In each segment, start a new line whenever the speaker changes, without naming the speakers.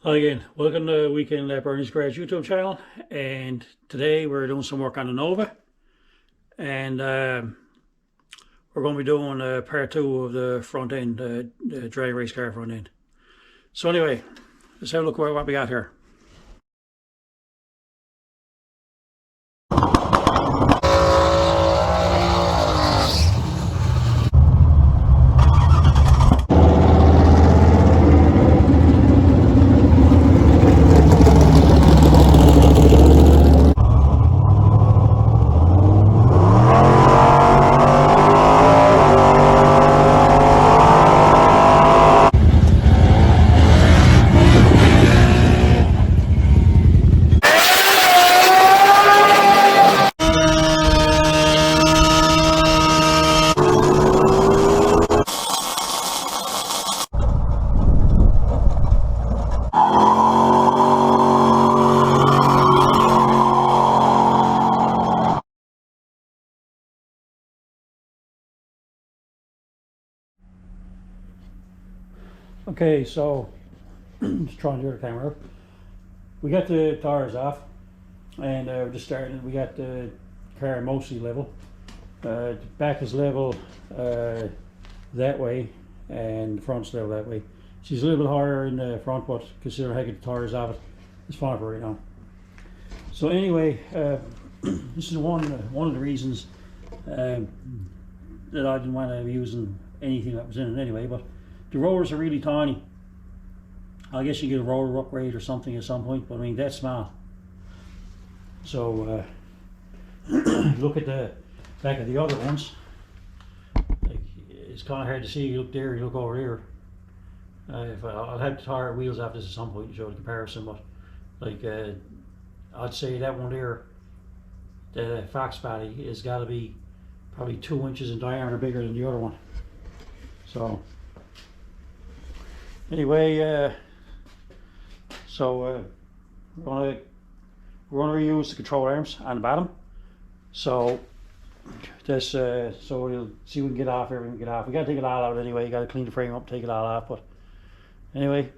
Hi again, welcome to Weekend Bernie's Garage YouTube channel, and today we're doing some work on the Nova, and we're going to be doing part two of the front end, the drag race car front end. So anyway, let's have a look at what we got here. Okay, so just trying to do the camera. We got the tires off, and we're just starting. We got the car mostly level. The back is level that way, and the front's level that way. She's a little bit higher in the front, but considering how good the tires off it, it's fine for right now. So anyway, this is one of the reasons that I didn't want to be using anything that was in it anyway. But the rollers are really tiny. I guess you get a roller upgrade or something at some point, but I mean that's small. So look at the back of the other ones. Like, it's kind of hard to see. You look there, you look over there. If I'll have to tire wheels after this at some point to show the comparison, but like I'd say that one there, the Fox body, has got to be probably 2 inches in diameter bigger than the other one. So anyway, we're gonna reuse the control arms on the bottom. So this, so we'll see if we can get off everything. Get off. We gotta take it all out anyway. You gotta clean the frame up, take it all off. But anyway,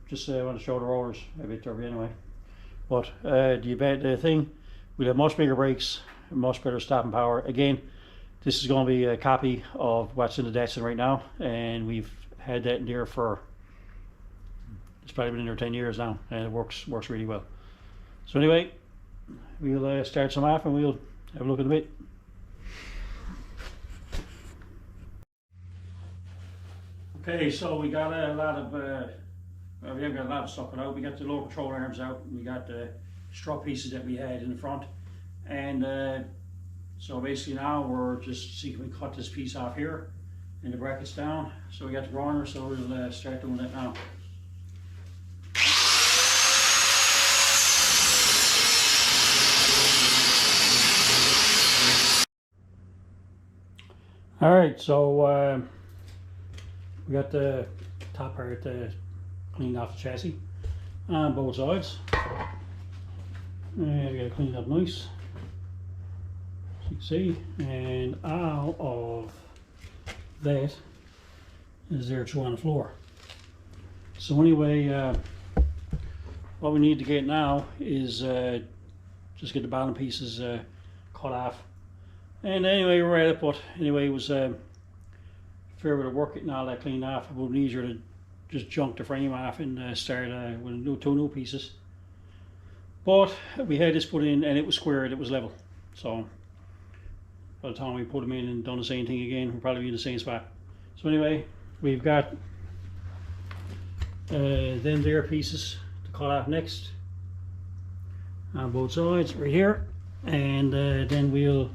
just want to show the rollers a bit of anyway. But the thing, we'll have much bigger brakes, much better stopping power. Again, this is going to be a copy of what's in the Datsun right now, and we've had that in there for, it's probably been in there 10 years now, and it works really well. So anyway, we'll start some off and we'll have a look at a bit. Okay, so we got a lot of well, we haven't got a lot of stuff out. We got the lower control arms out, and we got the strut pieces that we had in the front, and so basically now we're just seeing if we can cut this piece off here and the brackets down. So we got the grinder, so we'll start doing that now. All right, so we got the top part cleaned off the chassis on both sides, and we got it cleaned up nice, as you can see, and all of that is there too on the floor. So anyway, what we need to get now is just get the bottom pieces cut off. And anyway, we're at it, but anyway, it was fair bit of work getting all that cleaned off. It would be easier to just junk the frame off and start with two new pieces. But we had this put in and it was squared, it was level. So by the time we put them in and done the same thing again, we'll probably be in the same spot. So anyway, we've got them there pieces to cut off next on both sides right here, and then we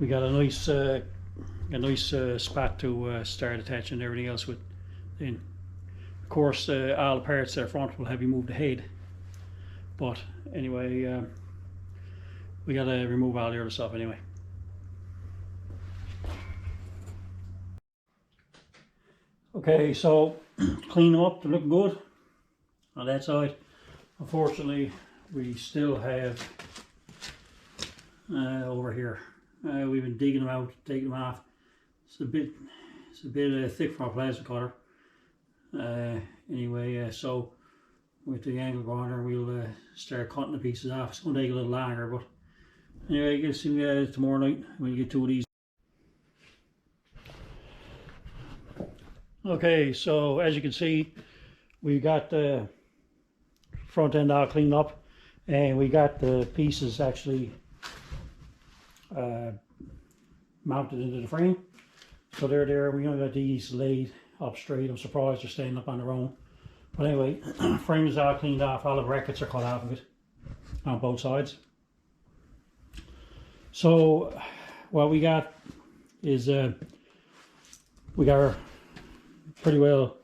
got a nice spot to start attaching everything else with. Then of course all the parts that are front will have you move the head, but anyway we got to remove all the other stuff anyway. Okay, so clean them up, they're looking good on that side. Unfortunately, we still have over here, we've been digging them out, taking them off. It's a bit thick for a plasma cutter. Anyway, so with the angle grinder, we'll start cutting the pieces off. It's going to take a little longer, but anyway, I guess we'll get it tomorrow night when you get two of these. Okay, so as you can see, we got the front end all cleaned up, and we got the pieces actually mounted into the frame. So they're there. We only got these laid up straight. I'm surprised they're staying up on their own. But anyway, frame is all cleaned off. All the brackets are cut off of it on both sides. So what we got is we got pretty well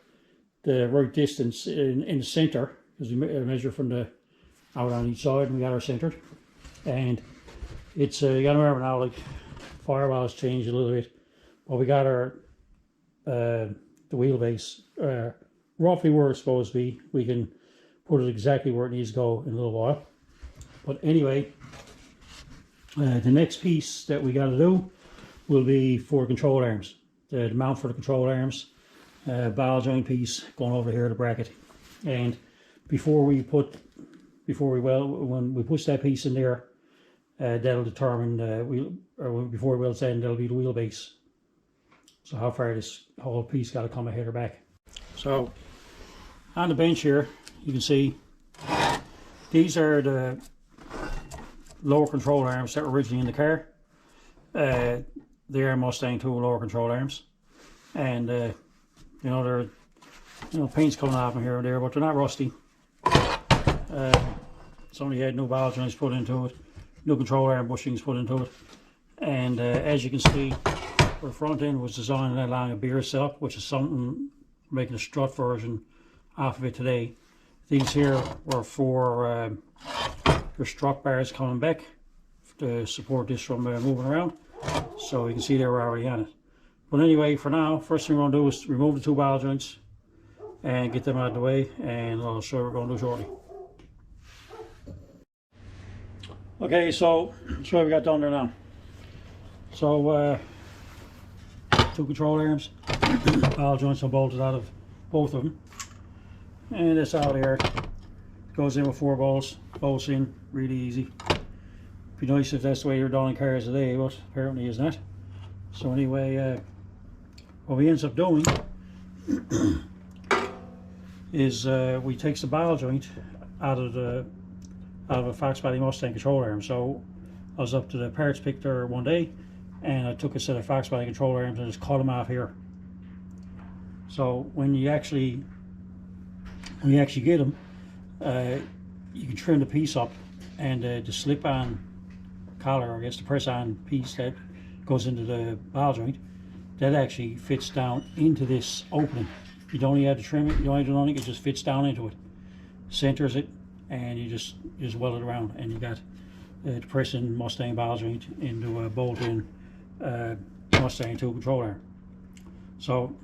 the right distance in the center, because we measure from the out on each side, and we got our centered. And it's you gotta remember now, like firewall's changed a little bit, but we got our the wheelbase roughly where it's supposed to be. We can put it exactly where it needs to go in a little while. But anyway, the next piece that we got to do will be for control arms. The mount for the control arms, ball joint piece going over here, the bracket. And when we push that piece in there, that'll determine before wheels end, that'll be the wheelbase. So how far this whole piece got to come ahead or back. So on the bench here, you can see these are the lower control arms that were originally in the car. They are Mustang 2 lower control arms, and you know, they're paint's coming off them here and there, but they're not rusty. Somebody had new ball joints put into it, new control arm bushings put into it, and as you can see, the front end was designed along a beer setup, which is something making a strut version off of it today. These here were for your strut bars coming back to support this from moving around. So you can see they were already on it. But anyway, for now, first thing we're going to do is remove the two ball joints and get them out of the way, and I'll show you what we're going to do shortly. Okay, so show what we got done there now. So two control arms, ball joints are bolted out of both of them, and this out here goes in with 4 bolts in, really easy. Be nice if that's the way you're done in cars today, but apparently is not. So anyway, what we end up doing is we take the ball joint out of a Fox Body Mustang control arm. So I was up to the parts pick there one day, and I took a set of Fox Body control arms and just cut them off here. So when you actually get them, you can trim the piece up, and the slip-on collar, or I guess the press-on piece that goes into the ball joint, that actually fits down into this opening. You don't even have to trim it, you don't have to do anything, it just fits down into it. Centers it, and you just weld it around, and you got the press-in Mustang ball joint into a bolt-in Mustang 2 control arm. So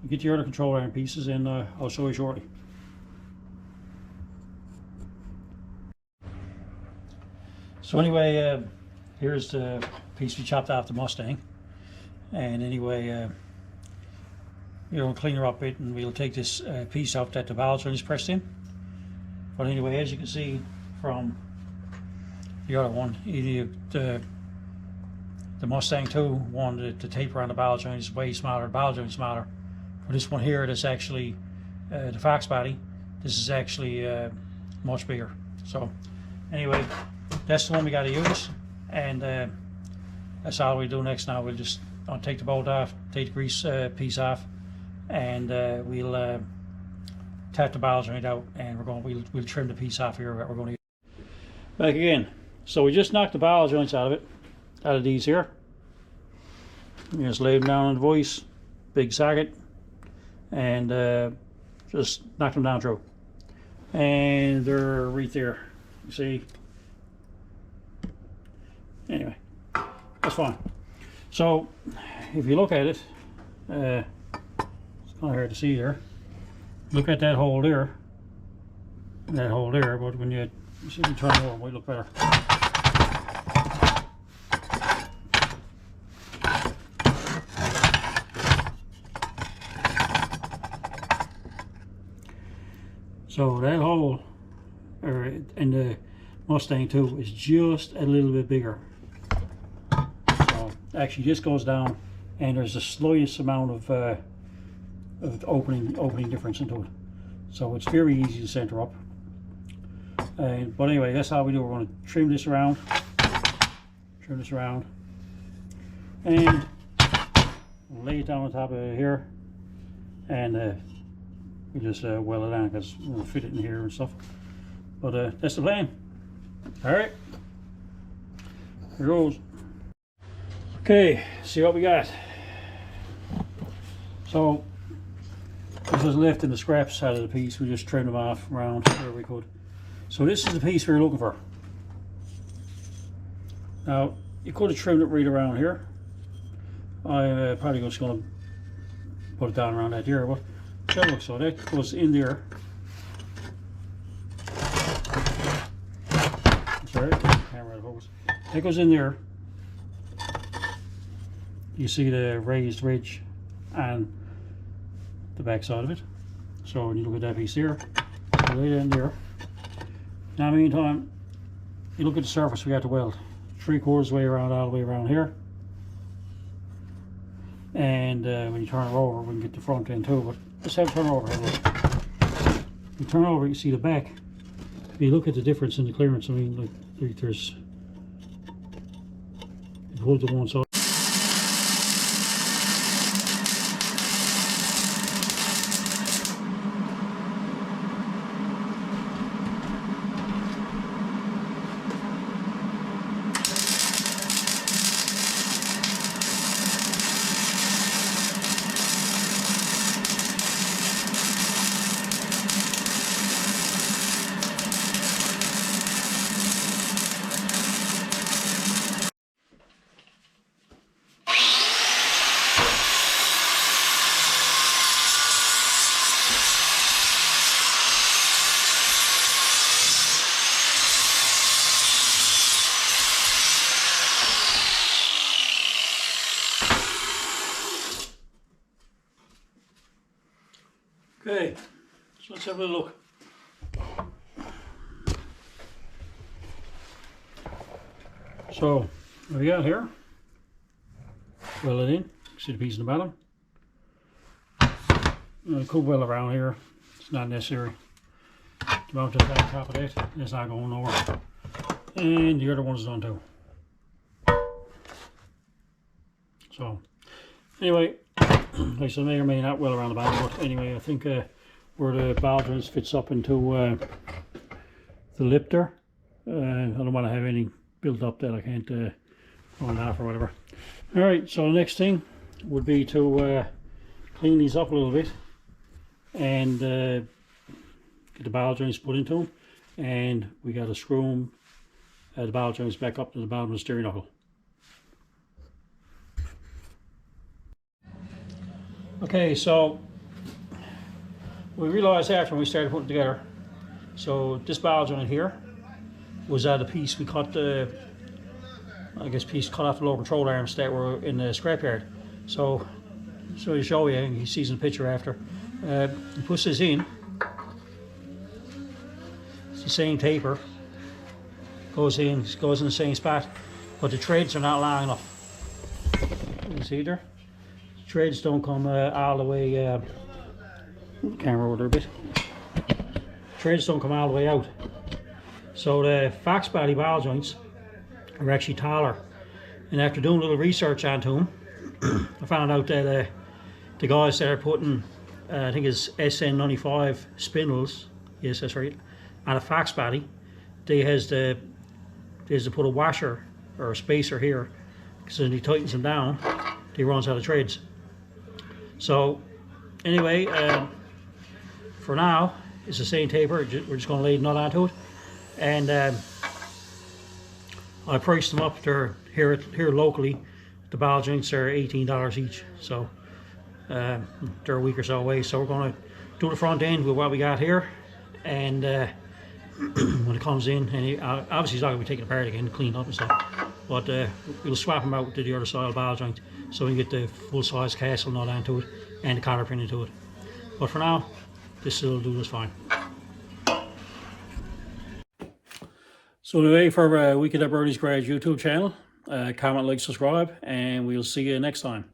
get your other control arm pieces, and I'll show you shortly. So anyway, here's the piece we chopped off the Mustang, and anyway, we'll clean her up a bit, and we'll take this piece out that the ball joint is pressed in. But anyway, as you can see from the other one, the Mustang 2 one, the taper on the ball joint is way smaller, the ball joint is smaller. For this one here, that's actually the Fox Body, this is actually much bigger. So anyway, that's the one we got to use, and that's all we do next. Now we'll just take the bolt off, take the grease piece off, and we'll tap the ball joint out, and we'll trim the piece off here that we're going to use. Back again. So we just knocked the ball joints out of these here. You just lay them down on the voice, big socket, and just knock them down through. And they're right there. You see. Anyway, that's fine. So if you look at it, it's kind of hard to see there. Look at that hole there, but when you see me turn it over, it might look better. So that hole in the Mustang too is just a little bit bigger. So actually this goes down and there's the slightest amount of opening difference into it. So it's very easy to center up. But anyway, that's how we do it. We're going to trim this around, and lay it down on top of here, and we just weld it down because we'll fit it in here and stuff. But that's the plan. All right, here goes. Okay, see what we got. So this was left in the scrap side of the piece. We just trimmed them off around where we could. So this is the piece we were looking for. Now you could have trimmed it right around here. I'm probably just going to put it down around that here, but that looks so. That goes in there. Sorry, camera focus. That goes in there. You see the raised ridge on the back side of it. So when you look at that piece there, lay it in there. Now in the meantime, you look at the surface we got to weld. 3/4 of the way around, all the way around here. And when you turn it over, we can get the front end too, but let's have it turn over. You turn over, you see the back. If you look at the difference in the clearance, I mean, like there's, it holds to one side. Okay, so let's have a look. So, what we got here, weld it in, see the piece in the bottom. I could weld around here, it's not necessary. Mount it on top of that, it's not going nowhere. And the other one's done too. So, anyway, like I said, may or may not weld around the bottom, but anyway, I think where the ball joints fits up into the lip there, I don't want to have anything built up that I can't run off or whatever. Alright, so the next thing would be to clean these up a little bit and get the ball joints put into them, and we got to screw them, the ball joints back up to the bottom of the steering knuckle. Okay, so we realized after we started putting it together, so this ball joint here was the piece we cut the, I guess, piece cut off the lower control arms that were in the scrapyard. So to show you, he sees in the picture after, he puts this in, it's the same taper, goes in the same spot, but the threads are not long enough. You see there? Threads don't come all the way, camera over there a bit. Threads don't come all the way out. So the Fox body ball joints are actually taller. And after doing a little research onto them, I found out that the guys that are putting, I think it's SN95 spindles, yes that's right, on a Fox body, they has to put a washer or a spacer here, because when he tightens them down, he runs out of threads. So anyway, for now it's the same taper. We're just going to lay the nut onto it, and I priced them up. They're here locally. The ball joints are $18 each, so they're a week or so away. So we're going to do the front end with what we got here, and when it comes in, and obviously he's not going to be taken apart again, cleaned up and stuff, but we'll swap them out to the other side of the ball joint, so we can get the full-size castle nut onto it and the collar pin into it. But for now, this will do just fine. So anyway, for Wicked Up Bernie's Garage YouTube channel, comment, like, subscribe, and we'll see you next time.